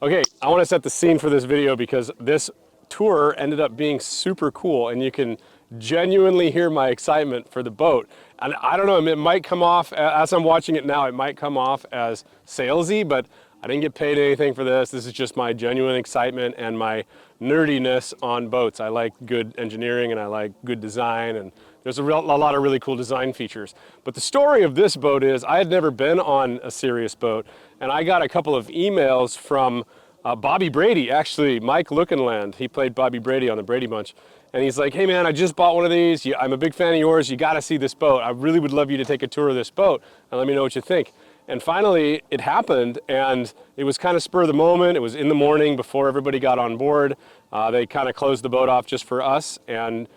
Okay, I want to set the scene for this video because this tour ended up being super cool, and you can genuinely hear my excitement for the boat. And I don't know, it might come off, as I'm watching it now, it might come off as salesy, but I didn't get paid anything for this. This is just my genuine excitement and my nerdiness on boats. I like good engineering and I like good design, and there's a lot of really cool design features. But the story of this boat is I had never been on a Sirius boat, and I got a couple of emails from Bobby Brady, actually, Mike Lookenland. He played Bobby Brady on the Brady Bunch. And he's like, hey man, I just bought one of these. I'm a big fan of yours. You gotta see this boat. I really would love you to take a tour of this boat and let me know what you think. And finally, it happened, and it was kind of spur of the moment. It was in the morning before everybody got on board. They kind of closed the boat off just for us, and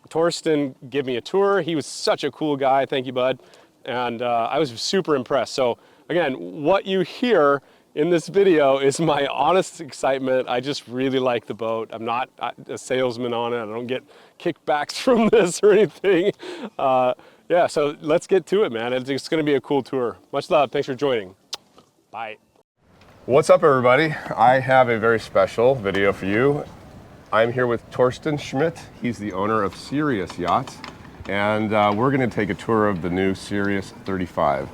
Thorsten gave me a tour. He was such a cool guy. Thank you, bud. And I was super impressed. So again, what you hear in this video is my honest excitement. I just really like the boat. I'm not a salesman on it. I don't get kickbacks from this or anything. Yeah, so let's get to it, man. It's going to be a cool tour. Much love. Thanks for joining. Bye. What's up, everybody? I have a very special video for you. I'm here with Thorsten Schmidt. He's the owner of Sirius Yachts, and we're going to take a tour of the new Sirius 35.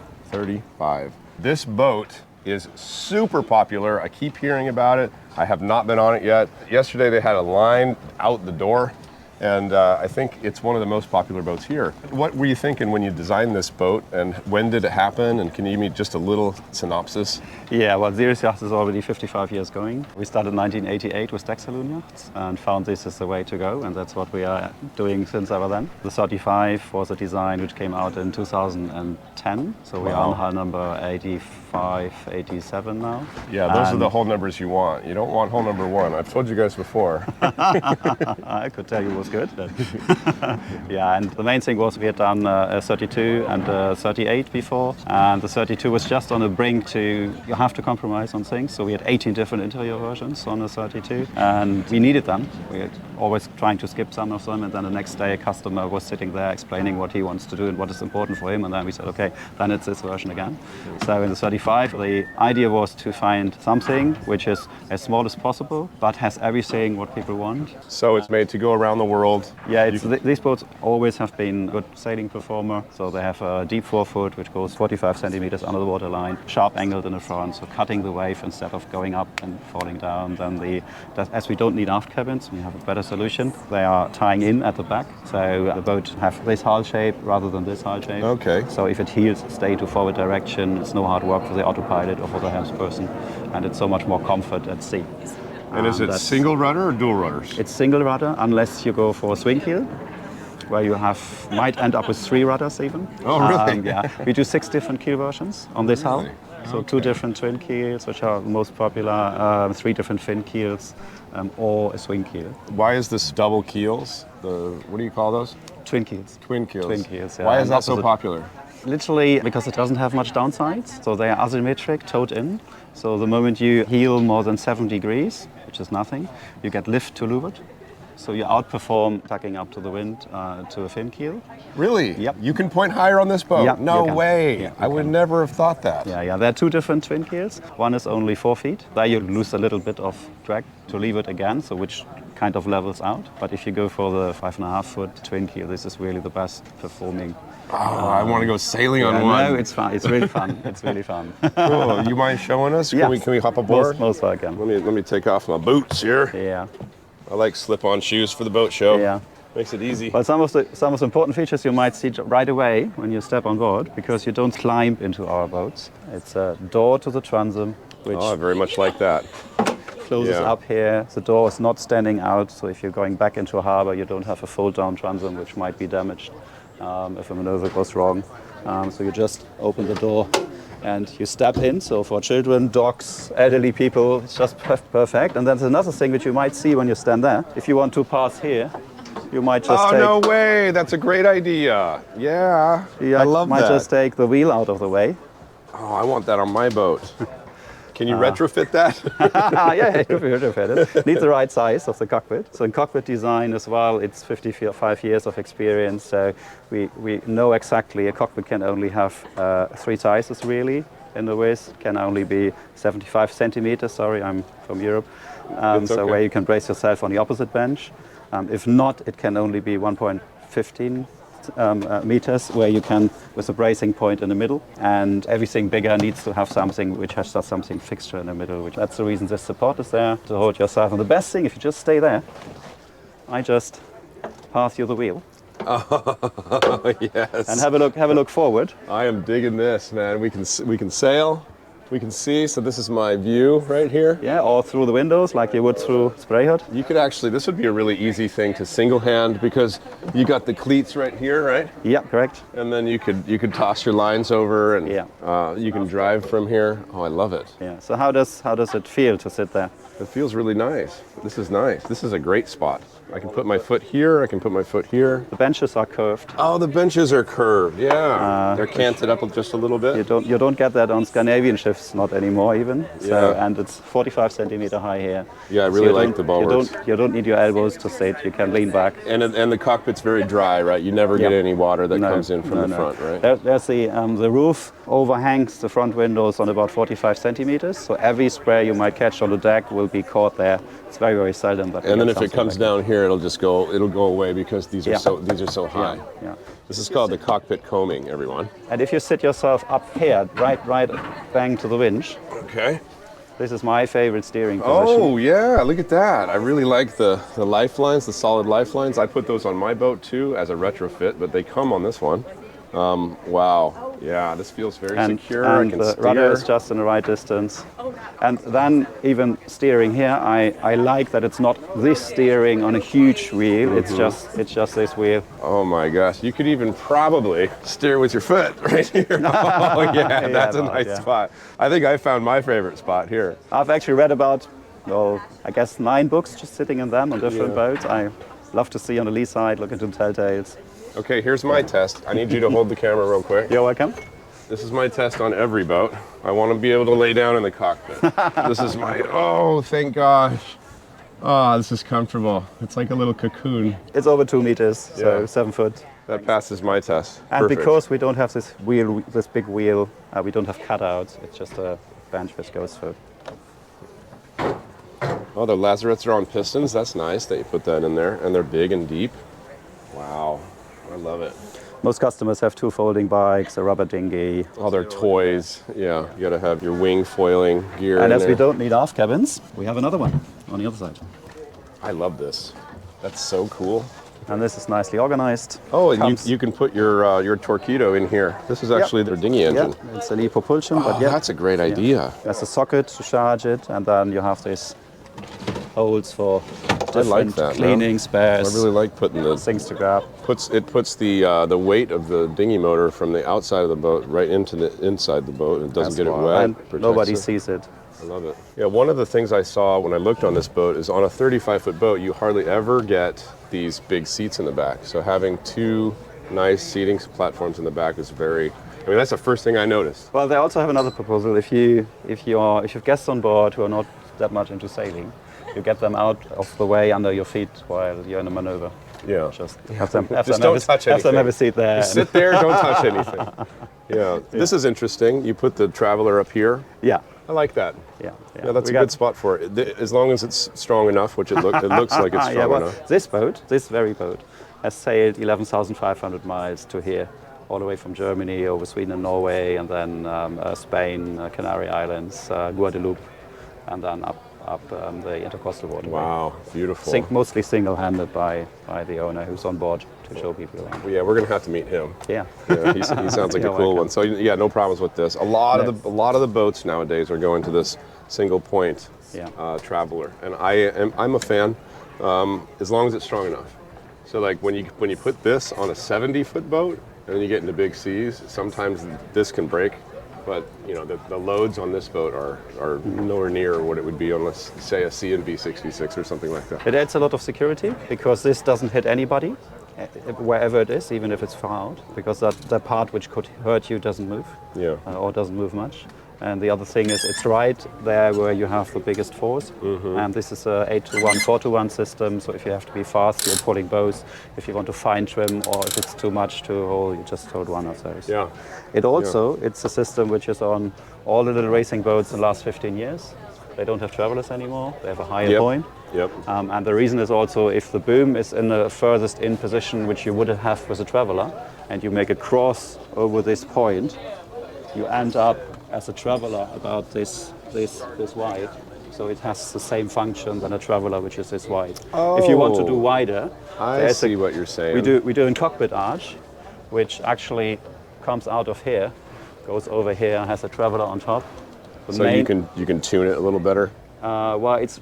This boat is super popular. I keep hearing about it. I have not been on it yet. Yesterday they had a line out the door, and I think it's one of the most popular boats here. What were you thinking when you designed this boat, and when did it happen, and can you give me just a little synopsis? Yeah, well, Sirius Yachts is already 55 years going. We started in 1988 with Deck Saloon Yachts and found this is the way to go, and that's what we are doing since ever then. The 35 was a design which came out in 2010, so we are on hull number 85, 87 now. Yeah, those are the hull numbers you want. You don't want hull number 1. I've told you guys before. I could tell you it was good. Yeah, and the main thing was we had done a 32 and a 38 before, and the 32 was just on the brink to, you have to compromise on things, so we had 18 different interior versions on the 32, and we needed them. We were always trying to skip some of them, and then the next day a customer was sitting there explaining what he wants to do and what is important for him, and then we said, okay, then it's this version again. So in the 35, the idea was to find something which is as small as possible, but has everything what people want. So it's made to go around the world. Yeah, these boats always have been good sailing performer. So they have a deep forefoot, which goes 45 centimeters under the waterline, sharp angled in the front, so cutting the wave instead of going up and falling down. Then as we don't need aft cabins, we have a better solution. They are tying in at the back, so the boat have this hull shape rather than this hull shape. Okay. So if it heels, stay to forward direction, it's no hard work for the autopilot or for the helmsperson, and it's so much more comfort at sea. And is it single rudder or dual rudders? It's single rudder, unless you go for a swing keel, where you might end up with 3 rudders even. Oh, really? Yeah, we do 6 different keel versions on this hull. So okay. 2 different twin keels, which are most popular, 3 different fin keels, or a swing keel. Why is this double keels? What do you call those? Twin keels. Twin keels. Twin keels, yeah. Why is that so popular? Literally because it doesn't have much downsides. So they are asymmetric, towed in. So the moment you heel more than 7 degrees, which is nothing, you get lift to leeward. So you outperform tucking up to the wind to a fin keel. Really? Yep. You can point higher on this boat? Yep, no way. Yeah, I would never have thought that. Yeah. There are 2 different twin keels. One is only 4 feet. There you lose a little bit of drag to leeward again, so which kind of levels out. But if you go for the 5.5 foot twin keel, this is really the best performing. Oh, I want to go sailing on one. No, it's fun. It's really fun. It's really fun. Cool. You mind showing us? Yes. Can we hop aboard? Most welcome. Let me take off my boots here. Yeah. I like slip-on shoes for the boat show. Yeah. Makes it easy. Well, some of the important features you might see right away when you step on board, because you don't climb into our boats. It's a door to the transom, which I very much like that. closes up here. The door is not standing out, so if you're going back into a harbor, you don't have a fold-down transom, which might be damaged if a maneuver goes wrong. So you just open the door and you step in. So for children, dogs, elderly people, it's just perfect. And then there's another thing which you might see when you stand there. If you want to pass here, you might just take... Oh, no way. That's a great idea. Yeah, I love that. You might just take the wheel out of the way. Oh, I want that on my boat. Can you retrofit that? Yeah, you can retrofit it. Needs the right size of the cockpit. So in cockpit design as well, it's 55 years of experience. So we know exactly a cockpit can only have 3 sizes really. in the width, can only be 75 centimeters. Sorry, I'm from Europe. It's So okay. where you can brace yourself on the opposite bench. If not, it can only be 1.15 meters, where you can, with a bracing point in the middle, and everything bigger needs to have something which has something fixture in the middle. That's the reason this support is there, to hold yourself. And the best thing, if you just stay there, I just pass you the wheel. Oh, yes. And have a look forward. I am digging this, man. We can sail, we can see. So this is my view right here. Yeah, or through the windows like you would through spray hood. You could actually, this would be a really easy thing to single hand, because you got the cleats right here, right? Yeah, correct. And then you could toss your lines over, and you can drive from here. Oh, I love it. Yeah. So how does it feel to sit there? It feels really nice. This is nice. This is a great spot. I can put my foot here. I can put my foot here. The benches are curved. Oh, the benches are curved. Yeah, they're canted up just a little bit. You don't get that on Scandinavian ships, not anymore even. So, Yeah. and it's 45 centimeter high here. Yeah, I So really you like don't- the bulwarks. You don't need your elbows to sit. You can lean back. And the cockpit's very dry, right? You never get Yeah. any water that No, comes in from no, the no. front, right? There's the roof overhangs the front windows on about 45 centimeters. So every spray you might catch on the deck will be caught there. It's very, very seldom. But And then if it comes down here, it'll go away, because these are Yeah. so high. Yeah. This is called the cockpit combing, everyone. And if you sit yourself up here, right bang to the winch, Okay. this is my favorite steering position. Oh yeah, look at that. I really like the lifelines, the solid lifelines. I put those on my boat too as a retrofit, but they come on this one. Wow. Yeah, this feels very secure. I And can the steer. rudder is just in the right distance. And then even steering here, I like that it's not this steering on a huge wheel. Mm-hmm. It's just this wheel. Oh my gosh, you could even probably steer with your foot right here. Oh yeah, that's a nice spot. I think I found my favorite spot here. I've actually read about, well, I guess 9 books just sitting in them on different boats. I love to see on the lee side, look into the telltales. Okay, here's my test. I need you to hold the camera real quick. You're welcome. This is my test on every boat. I want to be able to lay down in the cockpit. This is my, oh, thank gosh. Oh, this is comfortable. It's like a little cocoon. It's over 2 meters, so Yeah. 7 foot. That passes my test. And Perfect. because we don't have this wheel, this big wheel, we don't have cutouts. It's just a bench which goes through. Oh, the lazarets are on pistons. That's nice that you put that in there. And they're big and deep. Wow, I love it. Most customers have 2 folding bikes, a rubber dinghy. All their toys. Yeah, you got to have your wing foiling gear And in as we there. don't need aft cabins, we have another one on the other side. I love this. That's so cool. And this is nicely organized. Oh, and Comes- you can put your torpedo in here. This is actually their dinghy engine. Yeah, it's an e-propulsion, Oh, but yeah. that's a great idea. There's a socket to charge it, and then you have these holes for I like different that. cleaning, I spares, really like putting the things to grab. It puts the weight of the dinghy motor from the outside of the boat right into the inside the boat. It doesn't That's get it why- wet. and protects nobody it. sees it. I love it. Yeah, one of the things I saw when I looked on this boat is on a 35-foot boat, you hardly ever get these big seats in the back. So having 2 nice seating platforms in the back is very. I mean, that's the first thing I noticed. Well, they also have another proposal. If you have guests on board who are not that much into sailing, you get them out of the way under your feet while you're in a maneuver. Yeah. Just have them Just have don't touch have them anything. have a seat there. Just sit there, don't touch anything. Yeah, this is interesting. You put the Traveler up here. Yeah. I like that. Yeah, Yeah, that's a good spot for it. As long as it's strong enough, which it looks like it's strong yeah, well, enough. this very boat, has sailed 11,500 miles to here, all the way from Germany over Sweden and Norway, and then Spain, Canary Islands, Guadeloupe, and then up the intercoastal waterway. Wow, beautiful. Mostly single-handed by the owner who's on board to show people around. Well, yeah, we're gonna have to meet him. Yeah. Yeah, he sounds like a You're cool welcome. one. So yeah, no problems with this. A lot of the boats nowadays are going to this single point Traveler, and I'm a fan as long as it's strong enough. So like when you put this on a 70-foot boat and then you get into big seas, sometimes this can break. But you know the loads on this boat are nowhere near what it would be on, let's say, a C&B 66 or something like that. It adds a lot of security because this doesn't hit anybody, wherever it is, even if it's far out, because that part which could hurt you doesn't move, Yeah. or doesn't move much. And the other thing is it's right there where you have the biggest force. And this is a 8-to-1, 4-to-1 system. So if you have to be fast, you're pulling both. If you want to fine trim or if it's too much to hold, you just hold one of those. Yeah. It's a system which is on all the little racing boats in the last 15 years. They don't have travelers anymore. They have a higher point. Yep. And the reason is also if the boom is in the furthest in position which you would have with a traveler, and you make a cross over this point, you end up as a traveler about this wide. So it has the same function than a traveler which is this wide. If you want to do wider, I see what you're saying. we do a cockpit arch, which actually comes out of here, goes over here, has a traveler on top. So you can tune it a little better? Well, it's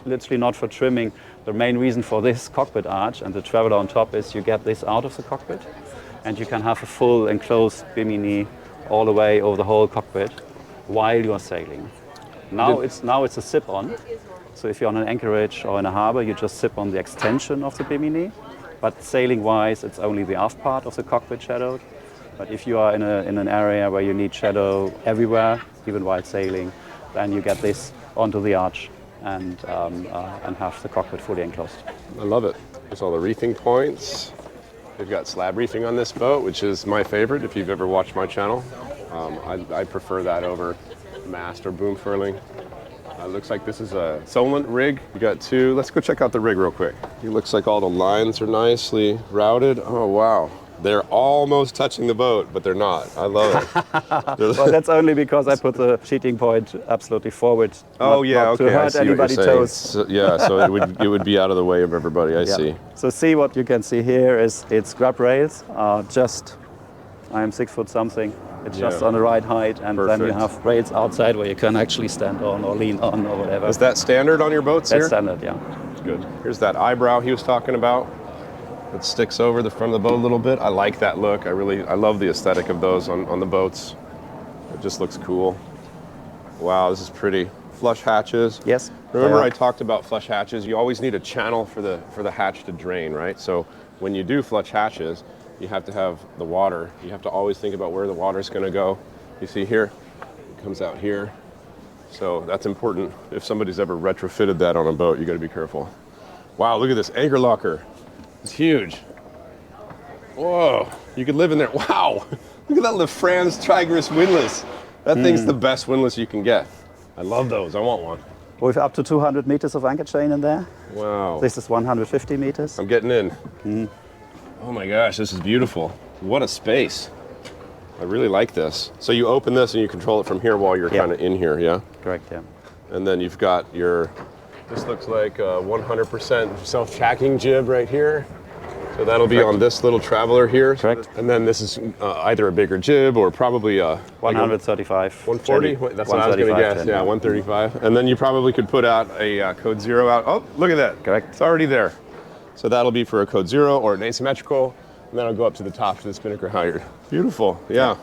literally not for trimming. The main reason for this cockpit arch and the traveler on top is you get this out of the cockpit, and you can have a full enclosed bimini all the way over the whole cockpit while you're sailing. Now it's a sip-on. So if you're on an anchorage or in a harbor, you just sip on the extension of the bimini. But sailing-wise, it's only the aft part of the cockpit shadowed. But if you are in an area where you need shadow everywhere, even while sailing, then you get this onto the arch and have the cockpit fully enclosed. I love it. There's all the reefing points. We've got slab reefing on this boat, which is my favorite if you've ever watched my channel. I prefer that over mast or boom furling. Looks like this is a Solent rig. You got two. Let's go check out the rig real quick. It looks like all the lines are nicely routed. Oh, wow. They're almost touching the boat, but they're not. I love it. Well, that's only because I put the sheeting point absolutely forward. Oh, yeah, not okay. to hurt anybody's toes. So, yeah, so it would be out of the way of everybody. I see. So see what you can see here is its grab rails are just, I am 6 foot something. It's just on the right height, and then you have rails outside where you can actually stand on or lean on or whatever. Is that standard on your boats here? That's standard, yeah. Good. Here's that eyebrow he was talking about. It sticks over the front of the boat a little bit. I like that look. I love the aesthetic of those on the boats. It just looks cool. Wow, this is pretty. Flush hatches. Yes. Remember I talked about flush hatches? You always need a channel for the hatch to drain, right? So when you do flush hatches, you have to have the water. You have to always think about where the water's going to go. You see here, it comes out here. So that's important. If somebody's ever retrofitted that on a boat, you got to be careful. Wow, look at this anchor locker. It's huge. Whoa, you could live in there. Wow, look at that LaFrance Tigris windlass. That thing's the best windlass you can get. I love those. I want one. With up to 200 meters of anchor chain in there. Wow. This is 150 meters. I'm getting in. Oh my gosh, this is beautiful. What a space. I really like this. So you open this and you control it from here while you're kind of in here, yeah? Correct, yeah. And then you've got your, this looks like a 100% self-tacking jib right here. So that'll be on this little traveler here. Correct. And then this is either a bigger jib or probably a 135. 140? That's what I was going to guess. Yeah, 135. And then you probably could put out a code 0 out. Oh, look at that. Correct. It's already there. So that'll be for a code 0 or an asymmetrical. And then I'll go up to the top to the spinnaker halyard. Beautiful. Yeah.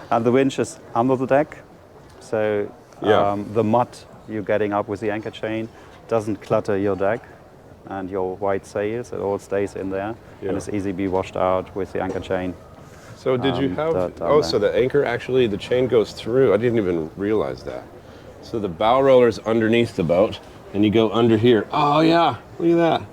And the winch is under the deck. So the mud you're getting up with the anchor chain doesn't clutter your deck and your white sails. It all stays in there and it's easy to be washed out with the anchor chain. So did you have, so the anchor actually, the chain goes through. I didn't even realize that. So the bow roller's underneath the boat and you go under here. Oh yeah, look at that.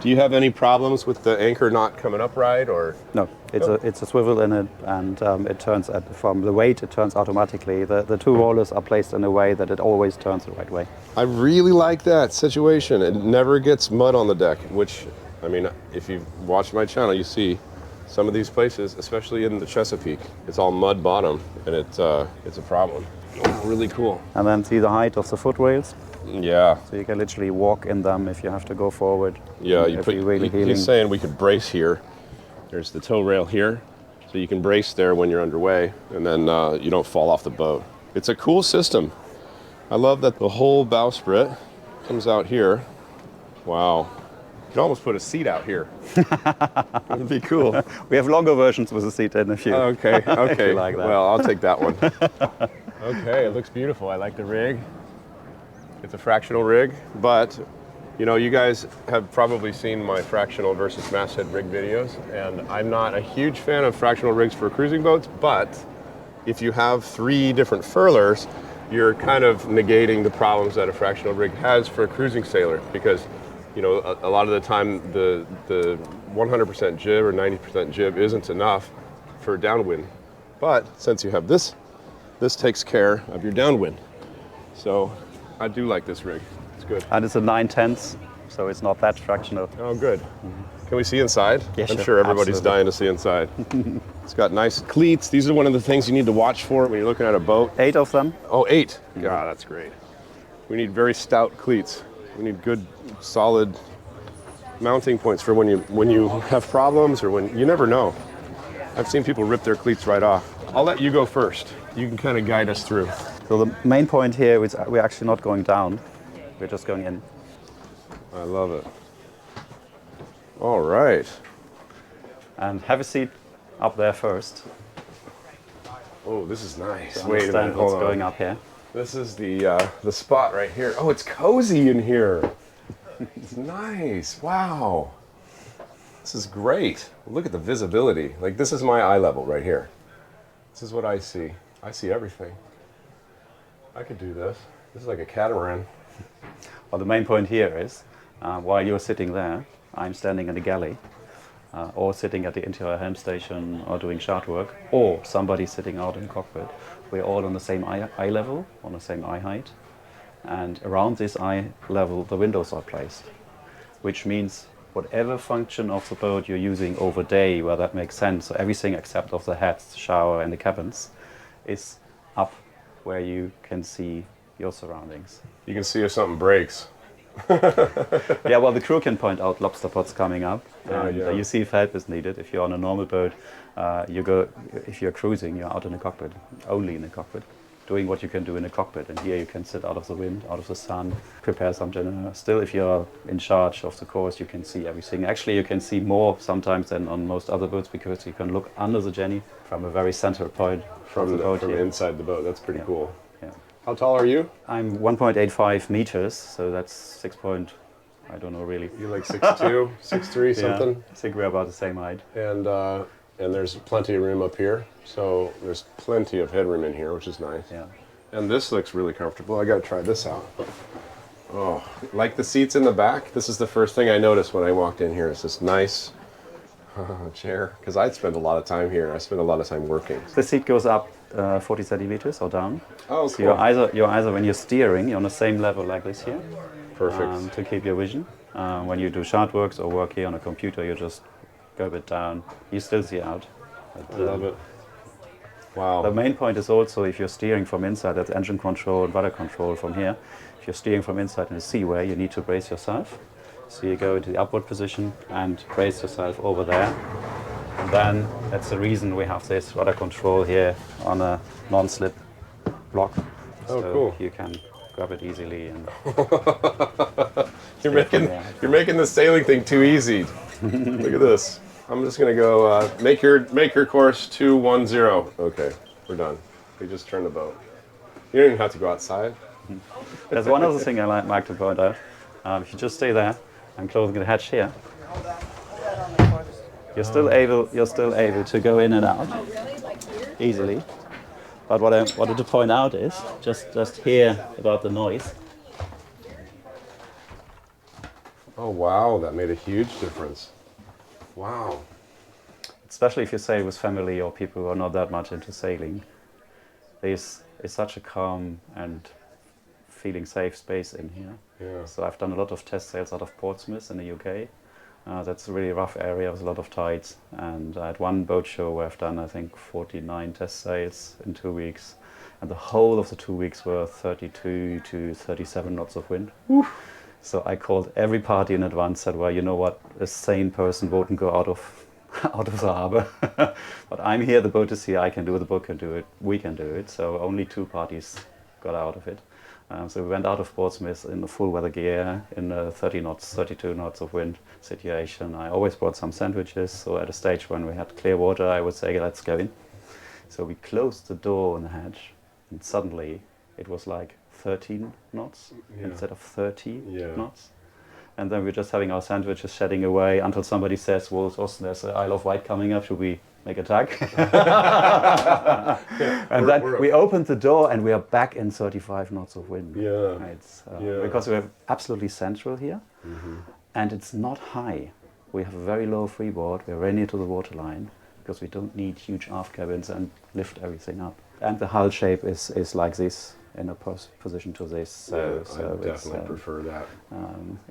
Do you have any problems with the anchor not coming up right, or? No, it's a swivel in it, and it turns from the weight. It turns automatically. The two rollers are placed in a way that it always turns the right way. I really like that situation. It never gets mud on the deck, which, I mean, if you've watched my channel, you see some of these places, especially in the Chesapeake, it's all mud bottom, and it's a problem. Oh, really cool. And then see the height of the foot rails. Yeah. So you can literally walk in them if you have to go forward. Yeah, he's saying we could brace here. There's the tow rail here, so you can brace there when you're underway, and then you don't fall off the boat. It's a cool system. I love that the whole bowsprit comes out here. Wow. You could almost put a seat out here. That'd be cool. We have longer versions with a seat in a few. Okay, okay. Like that. Well, I'll take that one. Okay, it looks beautiful. I like the rig. It's a fractional rig, but you know, you guys have probably seen my fractional versus masthead rig videos, and I'm not a huge fan of fractional rigs for cruising boats, but if you have 3 different furlers, you're kind of negating the problems that a fractional rig has for a cruising sailor, because you know a lot of the time the 100% jib or 90% jib isn't enough for downwind. But since you have this takes care of your downwind. So I do like this rig. It's good. And it's a 9/10, so it's not that fractional. Oh, good. Can we see inside? Yeah, I'm sure. sure everybody's Absolutely. dying to see inside. It's got nice cleats. These are one of the things you need to watch for when you're looking at a boat. 8 of them. Oh, 8. God, that's great. We need very stout cleats. We need good, solid mounting points for when you have problems, or when you never know. I've seen people rip their cleats right off. I'll let you go first. You can kind of guide us through. So the main point here is we're actually not going down. We're just going in. I love it. All right. And have a seat up there first. Oh, this is nice. To Wait a understand minute, what's hold on. going up here. This is the spot right here. Oh, it's cozy in here. It's nice. Wow. This is great. Look at the visibility. Like, this is my eye level right here. This is what I see. I see everything. I could do this. This is like a catamaran. Well, the main point here is, while you're sitting there, I'm standing in the galley, or sitting at the interior helm station, or doing chart work, or somebody sitting out in the cockpit. We're all on the same eye level, on the same eye height, and around this eye level the windows are placed, which means whatever function of the boat you're using over day, where that makes sense, so everything except of the heads, shower and the cabins, is up where you can see your surroundings. You can see if something breaks. Yeah, well, the crew can point out lobster pots coming up, and yeah. you see if help is needed. If you're on a normal boat, if you're cruising, you're out in the cockpit, only in the cockpit, doing what you can do in the cockpit. And here you can sit out of the wind, out of the sun, prepare some dinner. Still, if you're in charge of the course, you can see everything. Actually, you can see more sometimes than on most other boats, because you can look under the jenny from a very central point From here. inside the boat. That's pretty cool. Yeah. How tall are you? I'm 1.85 meters, so that's 6 point, I don't know really. You're like 6'2", 6'3", something? Yeah, I think we're about the same height. And there's plenty of room up here. So there's plenty of headroom in here, which is nice. Yeah. And this looks really comfortable. I gotta try this out. Oh, like the seats in the back. This is the first thing I noticed when I walked in here. It's this nice chair. Because I spend a lot of time here. I spend a lot of time working. The seat goes up 40 centimeters or down. Oh, So cool. you're either when you're steering, you're on the same level like this here. Perfect. To keep your vision. When you do chart works or work here on a computer, you just go a bit down. You still see out. But, I love it. The Wow. main point is also, if you're steering from inside, that's engine control and rudder control from here. If you're steering from inside in a seaway, you need to brace yourself. So you go into the upward position and brace yourself over there. And then that's the reason we have this rudder control here on a non-slip block. Oh, So cool. you can grab it easily. And You're making the sailing thing too easy. Look at this. I'm just gonna go make your course 210. Okay, we're done. We just turned the boat. You don't even have to go outside. there's one other thing I like to point out. If you just stay there, I'm closing the hatch here. You're still able to go in and out easily. But what I wanted to point out is just hear about the noise. Oh wow, that made a huge difference. Wow. Especially if you sail with family or people who are not that much into sailing. This is such a calm and feeling safe space in here. Yeah. So I've done a lot of test sails out of Portsmouth in the UK. That's a really rough area with a lot of tides. And I had one boat show where I've done, I think, 49 test sails in 2 weeks. And the whole of the 2 weeks were 32 to 37 knots of wind. So I called every party in advance, said, well, you know what, a sane person wouldn't go out of the harbor. But I'm here, the boat is here, I can do it, the boat can do it, we can do it. So only 2 parties got out of it. So we went out of Portsmouth in the full weather gear in a 30 knots, 32 knots of wind situation. I always brought some sandwiches, so at a stage when we had clear water, I would say, let's go in. So we closed the door on the hatch, and suddenly it was like 13 knots instead of 30 knots. And then we're just having our sandwiches shedding away until somebody says, well, Thorsten, there's an Isle of Wight coming up, should we make a tug. And then we opened the door and we are back in 35 knots of wind. Yeah. It's, because we're absolutely central here, and it's not high. We have a very low freeboard. We're very near to the waterline because we don't need huge aft cabins and lift everything up. And the hull shape is like this, in a position to this. So I definitely prefer that.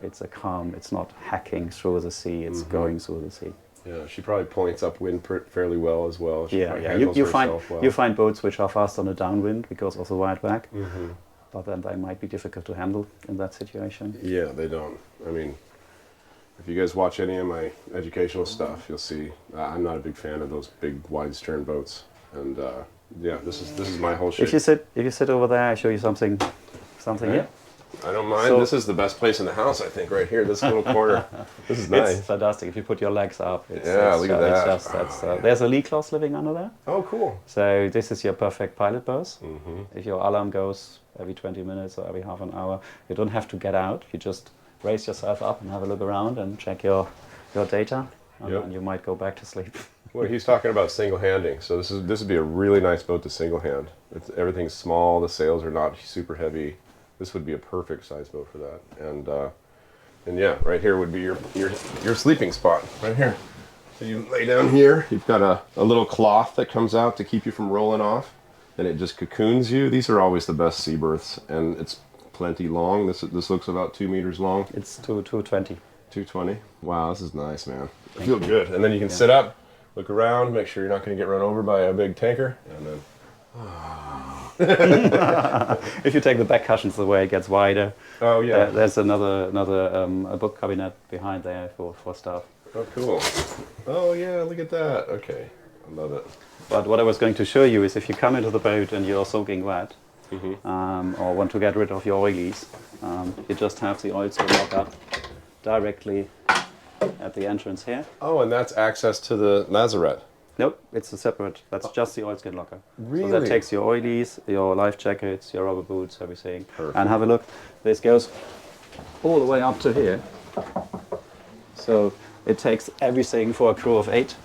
It's a calm. It's not hacking through the sea. It's going through the sea. Yeah, she probably points upwind fairly well as well. She You find boats which are fast on a downwind because of the wide back, but then they might be difficult to handle in that situation. Yeah, they don't. I mean, if you guys watch any of my educational stuff, you'll see I'm not a big fan of those big wide stern boats. And yeah, this is my whole shape. If you sit over there, I show you something here. I don't mind. This is the best place in the house, I think, right here. This little corner. This is nice. It's fantastic. If you put your legs up, look at that. There's a lee cloth living under there. Oh, cool. So this is your perfect pilot berth. If your alarm goes every 20 minutes or every half an hour, you don't have to get out. You just raise yourself up and have a look around and check your data, and you might go back to sleep. Well, he's talking about single-handing, so this would be a really nice boat to single-hand. Everything's small. The sails are not super heavy. This would be a perfect size boat for that. And yeah, right here would be your sleeping spot, right here. So you lay down here. You've got a little cloth that comes out to keep you from rolling off, and it just cocoons you. These are always the best sea berths, and it's plenty long. This looks about 2 meters long. It's 220. 220. Wow, this is nice, man. I feel good. And then you can sit up, look around, make sure you're not going to get run over by a big tanker, and then. If you take the back cushions, the way it gets wider. Oh yeah. There's another a book cabinet behind there for stuff. Oh cool. Oh yeah, look at that. Okay, I love it. But what I was going to show you is if you come into the boat and you're soaking wet, or want to get rid of your oilies, you just have the oil spill locker directly at the entrance here. Oh, and that's access to the lazarette. Nope, it's a separate. That's just the oilskin locker. Really? So that takes your oilies, your life jackets, your rubber boots, everything. Perfect. And have a look. This goes all the way up to here. So it takes everything for a crew of 8.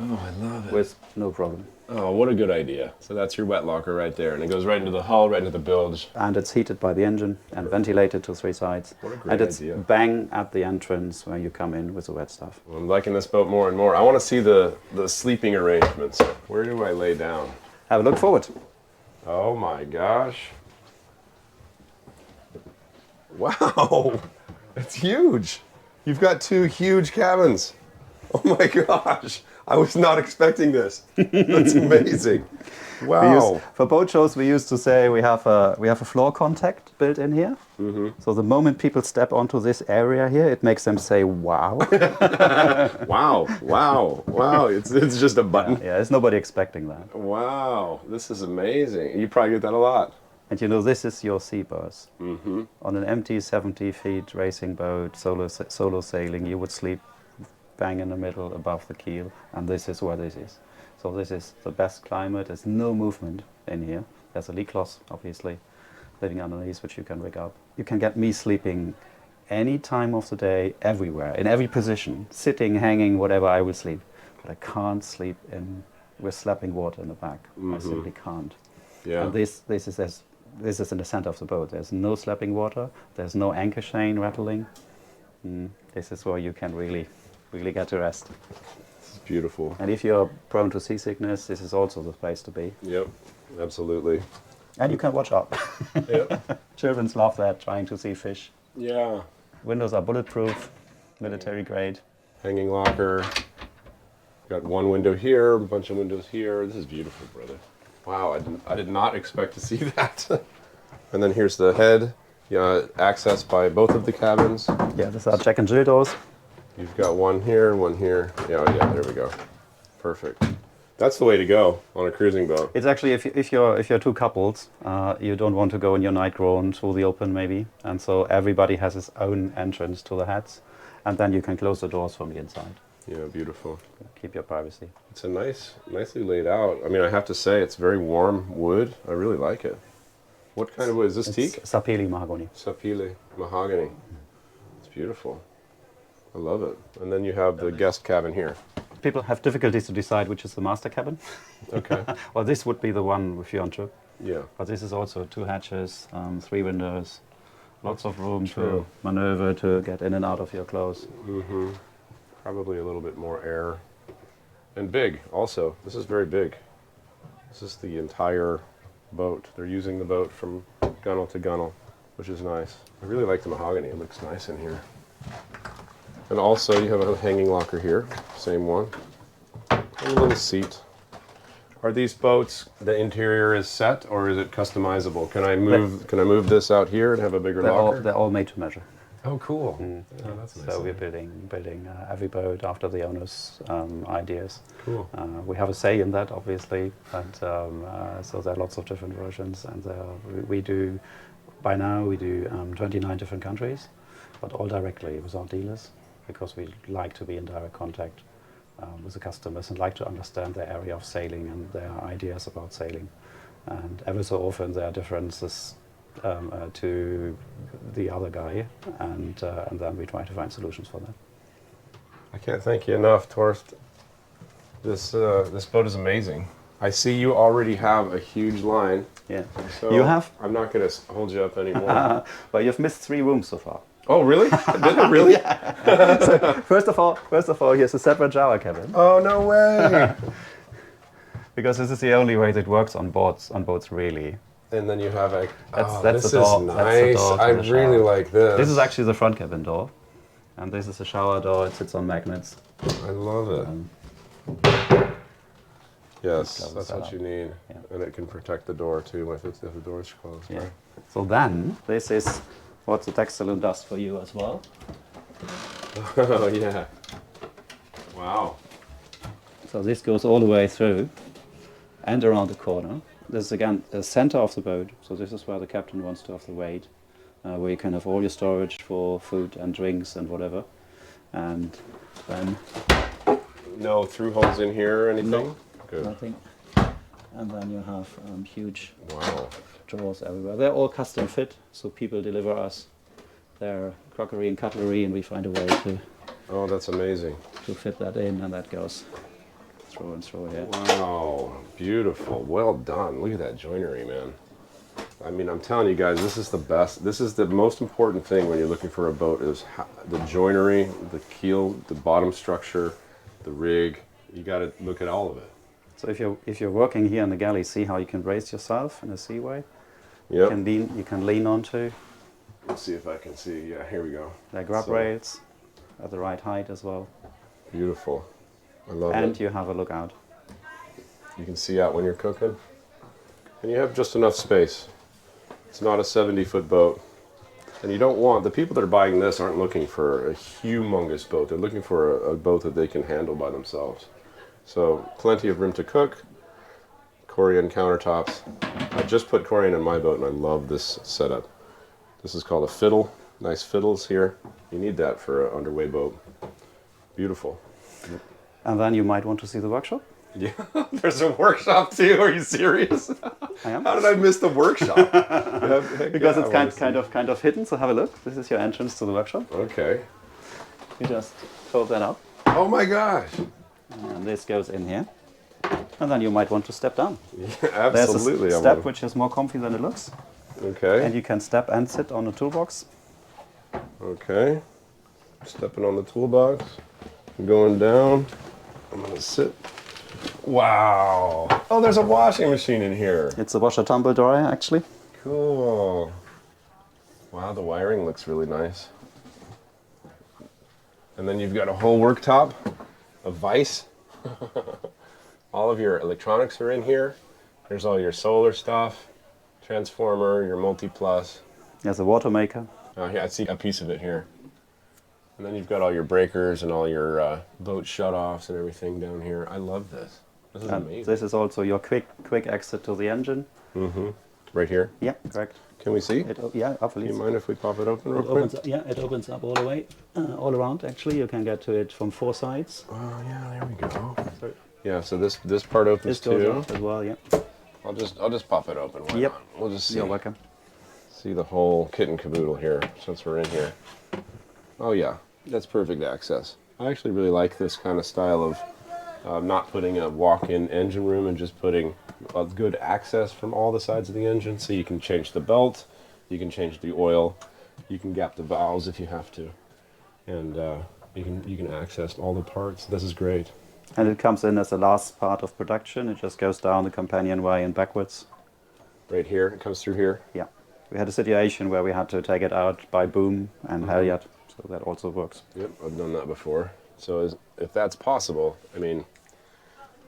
Oh, I love it. With no problem. Oh, what a good idea. So that's your wet locker right there, and it goes right into the hull, right into the bilge. And it's heated by the engine and ventilated to 3 sides. What a great idea. And it's bang at the entrance when you come in with the wet stuff. Well, I'm liking this boat more and more. I want to see the sleeping arrangements. Where do I lay down? Have a look forward. Oh my gosh. Wow, it's huge. You've got 2 huge cabins. Oh my gosh. I was not expecting this. That's amazing. Wow. For boat shows, we used to say we have a floor contact built in here. So the moment people step onto this area here, it makes them say, wow. Wow, wow, wow. It's just a button. Yeah, there's nobody expecting that. Wow, this is amazing. You probably get that a lot. And you know, this is your sea berth. On an empty 70 feet racing boat, solo sailing, you would sleep bang in the middle above the keel, and this is where this is. So this is the best climate. There's no movement in here. There's a lee cloth, obviously, living underneath, which you can rig up. You can get me sleeping any time of the day, everywhere, in every position, sitting, hanging, whatever. I will sleep, but I can't sleep with slapping water in the back. I simply can't. Yeah. And this is in the center of the boat. There's no slapping water. There's no anchor chain rattling. This is where you can really get to rest. This is beautiful. And if you're prone to seasickness, this is also the place to be. Yep, absolutely. And you can watch out. Yep. Children love that, trying to see fish. Yeah. Windows are bulletproof, military grade. Hanging locker. Got one window here, a bunch of windows here. This is beautiful, brother. Wow, I did not expect to see that. And then here's the head. Access by both of the cabins. Yeah, these are Jack and Jill doors. You've got one here, one here. Yeah, there we go. Perfect. That's the way to go on a cruising boat. It's actually, if you're 2 couples, you don't want to go in your night grown through the open maybe, and so everybody has his own entrance to the heads, and then you can close the doors from the inside. Yeah, beautiful. Keep your privacy. It's a nicely laid out. I mean, I have to say, it's very warm wood. I really like it. What kind of wood is this? Teak? Sapele mahogany. Sapele mahogany. It's beautiful. I love it. And then you have the guest cabin here. people have difficulties to decide which is the master cabin. Okay. Well, this would be the one if you're on trip. Yeah. But this is also 2 hatches, 3 windows, lots of room True. to maneuver, to get in and out of your clothes. Mm-hmm. Probably a little bit more air. And big, also. This is very big. This is the entire boat. They're using the boat from gunnel to gunnel, which is nice. I really like the mahogany. It looks nice in here. And also, you have a hanging locker here. Same one. And a little seat. Are these boats, the interior is set, or is it customizable? Can I move this out here and have a bigger locker? They're all made to measure. Oh, cool. Oh, that's nice. So we're building every boat after the owner's ideas. Cool. We have a say in that, obviously, and so there are lots of different versions. And we do, by now, we do 29 different countries, but all directly with our dealers, because we like to be in direct contact with the customers and like to understand their area of sailing and their ideas about sailing. And ever so often there are differences to the other guy, and then we try to find solutions for that. I can't thank you enough, Thorsten. This boat is amazing. I see you already have a huge line. Yeah. So You have? I'm not going to hold you up anymore. But you've missed 3 rooms so far. Oh, really? Did I really? So first of all, here's a separate shower cabin, Oh, no way. because this is the only way that works on boats really. And then you have a. That's this the door. is That's the nice. door to I the really shower. like this. This is actually the front cabin door, and this is the shower door. It sits on magnets. I love it. Yes, close that's that what up. you need. Yeah. And it can protect the door too if the door is closed. Yeah. Right? So then, this is what the Deck Saloon does for you as well. Oh, yeah. Wow. So this goes all the way through and around the corner. This is again the center of the boat. So this is where the captain wants to have the weight, where you can have all your storage for food and drinks and whatever. And then No through holes in here or anything? No. Good. nothing. And then you have huge Wow. drawers everywhere. They're all custom fit, so people deliver us their crockery and cutlery, and we find a way Oh, that's amazing. to fit that in, and that goes through and through here. Wow. Beautiful. Well done. Look at that joinery, man. I mean, I'm telling you guys, this is the best. This is the most important thing when you're looking for a boat is the joinery, the keel, the bottom structure, the rig. You got to look at all of it. So if you're working here in the galley, see how you can brace yourself in a seaway. Yep. You can lean onto. Let's see if I can see. Yeah, here we go. They're grab So, rails at the right height as well. Beautiful. I love And it. you have a lookout. You can see out when you're cooking. And you have just enough space. It's not a 70-foot boat. And you don't want, the people that are buying this aren't looking for a humongous boat. They're looking for a boat that they can handle by themselves. So plenty of room to cook. Corian countertops. I just put Corian in my boat and I love this setup. This is called a fiddle. Nice fiddles here. You need that for an underway boat. Beautiful. And then you might want to see the workshop. Yeah, there's a workshop too. Are you serious? I am. How did I miss the workshop? Because it's kind of hidden, so have a look. This is your entrance to the workshop. Okay. You just fold that up, Oh my gosh. and this goes in here. And then you might want to step down. Yeah, absolutely. There's a step which is more comfy than it looks. Okay. And you can step and sit on a toolbox. Okay. Stepping on the toolbox. I'm going down. I'm gonna sit. Wow. Oh, there's a washing machine in here. It's a washer tumble dryer, actually. Cool. Wow, the wiring looks really nice. And then you've got a whole worktop, a vise. All of your electronics are in here. There's all your solar stuff, transformer, your multi-plus. There's a water maker. Yeah, I see a piece of it here. And then you've got all your breakers and all your boat shut-offs and everything down here. I love this. This is And amazing. this is also your quick exit to the engine. Right here. Yeah, correct. Can we see? Yeah, Do obviously. you mind if we pop it open real It quick? opens up, it opens up all the way, all around. Actually, you can get to it from 4 sides. Oh yeah, there we go. Yeah, so this part opens This goes too. up as well. Yeah. I'll just pop it open. Why Yep. not? We'll just see. You're welcome. See the whole kit and caboodle here since we're in here. Oh yeah, that's perfect access. I actually really like this kind of style of not putting a walk-in engine room and just putting a good access from all the sides of the engine, so you can change the belt, you can change the oil, you can gap the valves if you have to, and you can access all the parts. This is great. And it comes in as the last part of production. It just goes down the companionway and backwards. Right here, it comes through here. Yeah. We had a situation where we had to take it out by boom and halyard, so that also works. Yep, I've done that before. So if that's possible, I mean,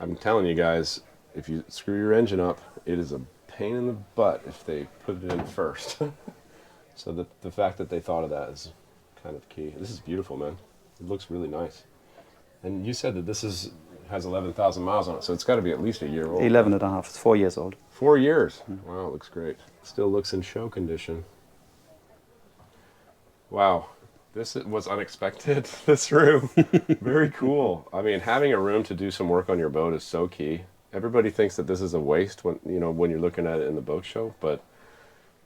I'm telling you guys, if you screw your engine up, it is a pain in the butt if they put it in first. So the fact that they thought of that is kind of key. This is beautiful, man. It looks really nice. And you said that this has 11,000 miles on it, so it's got to be at least a year old. 11 and a half, it's 4 years old. 4 years. Wow, it looks great. Still looks in show condition. Wow, this was unexpected, this room. Very cool. I mean, having a room to do some work on your boat is so key. Everybody thinks that this is a waste when you're looking at it in the boat show, but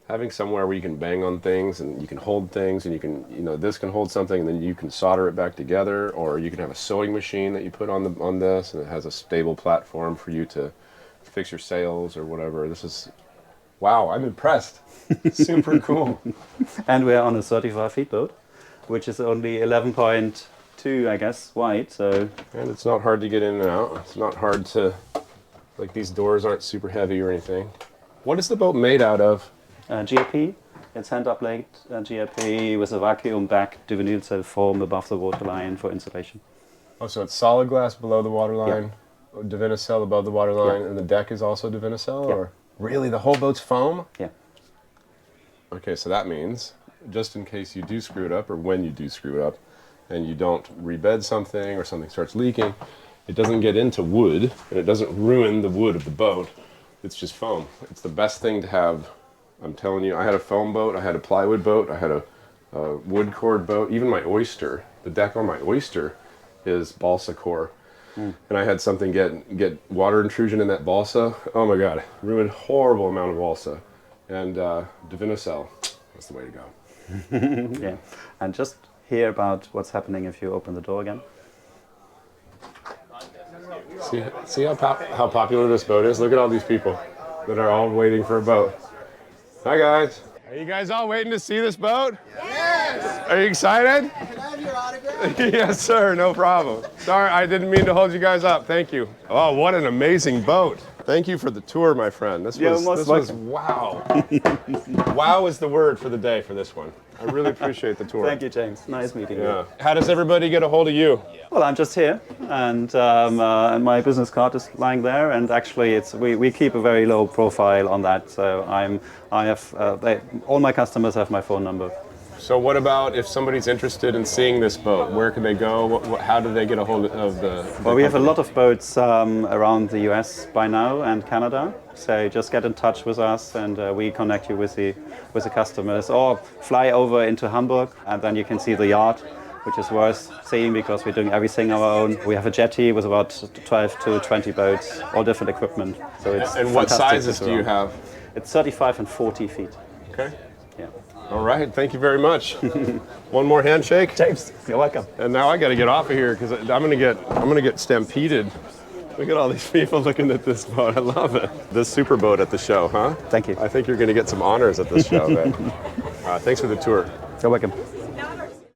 having somewhere where you can bang on things and you can hold things and you can, this can hold something and then you can solder it back together, or you can have a sewing machine that you put on this and it has a stable platform for you to fix your sails or whatever. This is, wow, I'm impressed. Super cool. And we're on a 35 feet boat, which is only 11.2, I guess, wide. So. And it's not hard to get in and out. It's not hard to, like, these doors aren't super heavy or anything. What is the boat made out of? GRP. It's hand-up laid GRP with a vacuum-backed vinyl cell foam above the waterline for insulation. Oh, so it's solid glass below the waterline, Divinacell above the waterline, and the deck is also Divinacell? Yeah. Or really, the whole boat's foam? Yeah. Okay, so that means, just in case you do screw it up, or when you do screw it up, and you don't rebed something, or something starts leaking, it doesn't get into wood, and it doesn't ruin the wood of the boat. It's just foam. It's the best thing to have. I'm telling you, I had a foam boat, I had a plywood boat, I had a wood cord boat, even my Oyster, the deck on my Oyster is balsa core. And I had something get water intrusion in that balsa. Oh my God, ruined horrible amount of balsa. And Divinacell, that's the way to go. Yeah, and just hear about what's happening if you open the door again. See how popular this boat is? Look at all these people that are all waiting for a boat. Hi guys. Are you guys all waiting to see this boat? Yes! Are you excited? Can I have your autograph? Yes, sir, no problem. Sorry, I didn't mean to hold you guys up. Thank you. Oh, what an amazing boat. Thank you for the tour, my friend. This was wow. Wow is the word for the day for this one. I really appreciate the tour. Thank you, James. Nice meeting you. How does everybody get a hold of you? Well, I'm just here, and my business card is lying there. And actually, we keep a very low profile on that. So all my customers have my phone number. So what about if somebody's interested in seeing this boat? Where can they go? How do they get a hold of the Well, we have a lot of boats around the US by now and Canada. So just get in touch with us and we connect you with the customers. Or fly over into Hamburg and then you can see the yard, which is worth seeing because we're doing everything our own. We have a jetty with about 12 to 20 boats, all different equipment. So it's And what fantastic sizes to do you run. have? It's 35 and 40 feet. Okay. Yeah. All right, thank you very much. One more handshake. James, you're welcome. And now I got to get off of here because I'm gonna get stampeded. Look at all these people looking at this boat. I love it. This super boat at the show, huh? Thank you. I think you're gonna get some honors at this show, man. Thanks for the tour. You're welcome.